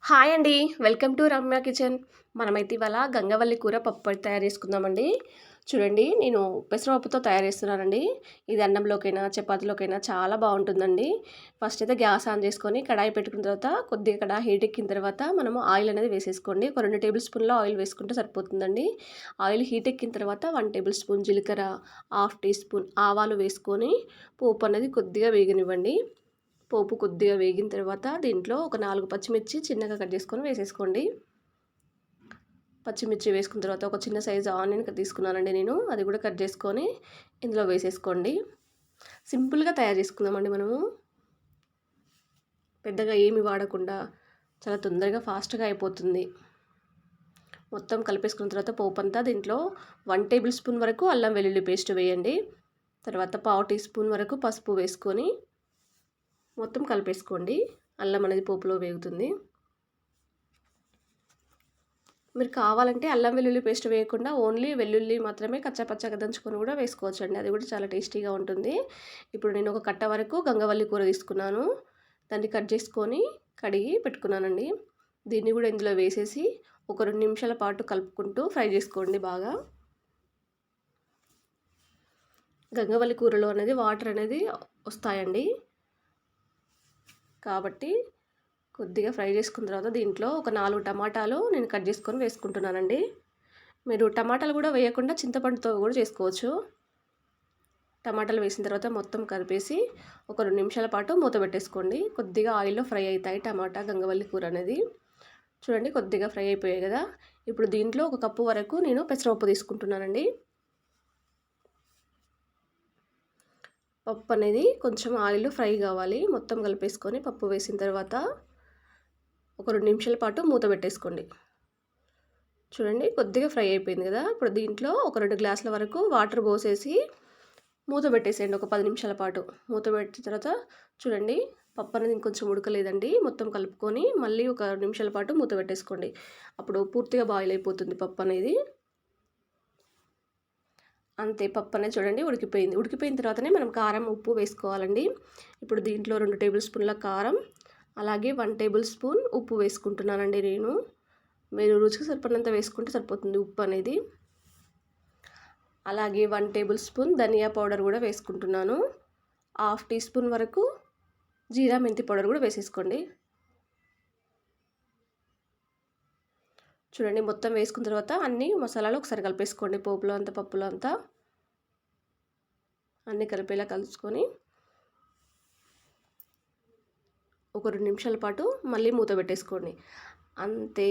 Hi అండి. Welcome to Ramya kitchen. మనమైతే ఇవాళ గంగవల్లి కూర పప్పు తయారు చేసుకుందామండి. చూడండి, నేను పెసరపప్పుతో తయారు చేస్తున్నానండి. ఇది అన్నంలోకైనా చపాతీలోకైనా చాలా బాగుంటుందండి. ఫస్ట్ అయితే గ్యాస్ ఆన్ చేసుకొని కడాయి పెట్టుకున్న తర్వాత కొద్దిగా కడాయి హీట్ ఎక్కిన తర్వాత మనము ఆయిల్ అనేది వేసేసుకోండి. ఒక 2 టేబుల్ స్పూన్ల ఆయిల్ వేసుకుంటే సరిపోతుందండి. ఆయిల్ హీట్ ఎక్కిన తర్వాత 1 టేబుల్ స్పూన్ జీలకర్ర, హాఫ్ టీ స్పూన్ ఆవాలు వేసుకొని పోపు అనేది కొద్దిగా వేగనివ్వండి. పోపు కొద్దిగా వేగిన తర్వాత దీంట్లో ఒక 4 పచ్చిమిర్చి చిన్నగా కట్ చేసుకొని వేసేసుకోండి. పచ్చిమిర్చి వేసుకున్న తర్వాత ఒక చిన్న సైజు ఆనియన్ తీసుకున్నానండి నేను, అది కూడా కట్ చేసుకొని ఇందులో వేసేసుకోండి. సింపుల్గా తయారు చేసుకుందామండి మనము. పెద్దగా ఏమి వాడకుండా చాలా తొందరగా ఫాస్ట్గా అయిపోతుంది. మొత్తం కలిపేసుకున్న తర్వాత పోపు అంతా దీంట్లో 1 టేబుల్ స్పూన్ వరకు అల్లం వెల్లుల్లి పేస్ట్ వేయండి. తర్వాత 1/2 టీ స్పూన్ వరకు పసుపు వేసుకొని మొత్తం కలిపేసుకోండి. అల్లం అనేది పోపులో వేగుతుంది. మీరు కావాలంటే అల్లం వెల్లుల్లి పేస్ట్ వేయకుండా ఓన్లీ వెల్లుల్లి మాత్రమే కచ్చాపచ్చాగా దంచుకొని కూడా వేసుకోవచ్చండి, అది కూడా చాలా టేస్టీగా ఉంటుంది. ఇప్పుడు నేను ఒక కట్ట వరకు గంగవల్లి కూర తీసుకున్నాను. దాన్ని కట్ చేసుకొని కడిగి పెట్టుకున్నానండి. దీన్ని కూడా ఇందులో వేసేసి ఒక 2 నిమిషాల పాటు కలుపుకుంటూ ఫ్రై చేసుకోండి బాగా. గంగవల్లి కూరలో అనేది వాటర్ అనేది వస్తాయండి, కాబట్టి కొద్దిగా ఫ్రై చేసుకున్న తర్వాత దీంట్లో ఒక 4 టమాటాలు నేను కట్ చేసుకొని వేసుకుంటున్నానండి. మీరు టమాటాలు కూడా వేయకుండా చింతపండుతో కూడా చేసుకోవచ్చు. టమాటాలు వేసిన తర్వాత మొత్తం కలిపేసి ఒక 2 నిమిషాల పాటు మూత పెట్టేసుకోండి. కొద్దిగా ఆయిల్లో ఫ్రై అవుతాయి టమాటా గంగవల్లి కూర అనేది. చూడండి, కొద్దిగా ఫ్రై అయిపోయాయి కదా. ఇప్పుడు దీంట్లో ఒక కప్పు వరకు నేను పెసరపప్పు తీసుకుంటున్నానండి. పప్పు అనేది కొంచెం ఆయిల్ ఫ్రై కావాలి. మొత్తం కలిపేసుకొని పప్పు వేసిన తర్వాత ఒక 2 నిమిషాల పాటు మూత పెట్టేసుకోండి. చూడండి, కొద్దిగా ఫ్రై అయిపోయింది కదా. ఇప్పుడు దీంట్లో ఒక 2 గ్లాసుల వరకు వాటర్ పోసేసి మూత పెట్టేసేయండి ఒక 10 నిమిషాల పాటు. మూత పెట్టిన తర్వాత చూడండి, పప్పు అనేది ఇంకొంచెం ఉడకలేదండి. మొత్తం కలుపుకొని మళ్ళీ ఒక 2 నిమిషాల పాటు మూత పెట్టేసుకోండి. అప్పుడు పూర్తిగా బాయిల్ అయిపోతుంది పప్పు అనేది. అంతే, పప్పు అనేది చూడండి ఉడికిపోయింది. ఉడికిపోయిన తర్వాతనే మనం కారం ఉప్పు వేసుకోవాలండి. ఇప్పుడు దీంట్లో 2 టేబుల్ స్పూన్ల కారం, అలాగే 1 టేబుల్ స్పూన్ ఉప్పు వేసుకుంటున్నానండి నేను. మీరు రుచికి సరిపడినంత వేసుకుంటే సరిపోతుంది ఉప్పు అనేది. అలాగే 1 టేబుల్ స్పూన్ ధనియా పౌడర్ కూడా వేసుకుంటున్నాను. హాఫ్ టీ స్పూన్ వరకు జీరా మెంతి పౌడర్ కూడా వేసేసుకోండి. చూడండి, మొత్తం వేసుకున్న తర్వాత అన్ని మసాలాలు ఒకసారి కలిపేసుకోండి. పోపులో అంతా పప్పులో అంతా అన్నీ కలిపేలా కలుసుకొని ఒక 2 నిమిషాల పాటు మళ్ళీ మూత పెట్టేసుకోండి. అంతే.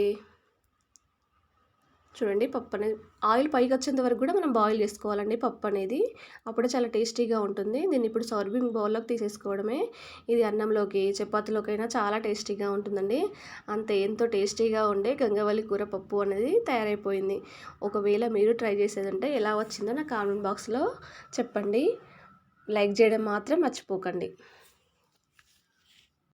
చూడండి, పప్పు అనేది ఆయిల్ పైకి వచ్చేంత వరకు కూడా మనం బాయిల్ చేసుకోవాలండి పప్పు అనేది. అప్పుడే చాలా టేస్టీగా ఉంటుంది. దీన్ని ఇప్పుడు సర్వింగ్ బౌల్లోకి తీసేసుకోవడమే. ఇది అన్నంలోకి చపాతీలోకైనా చాలా టేస్టీగా ఉంటుందండి. అంతే, ఎంతో టేస్టీగా ఉండే గంగవల్లి కూర పప్పు అనేది తయారైపోయింది. ఒకవేళ మీరు ట్రై చేసేదంటే ఎలా వచ్చిందో నా కామెంట్ బాక్స్లో చెప్పండి. లైక్ చేయడం మాత్రం మర్చిపోకండి.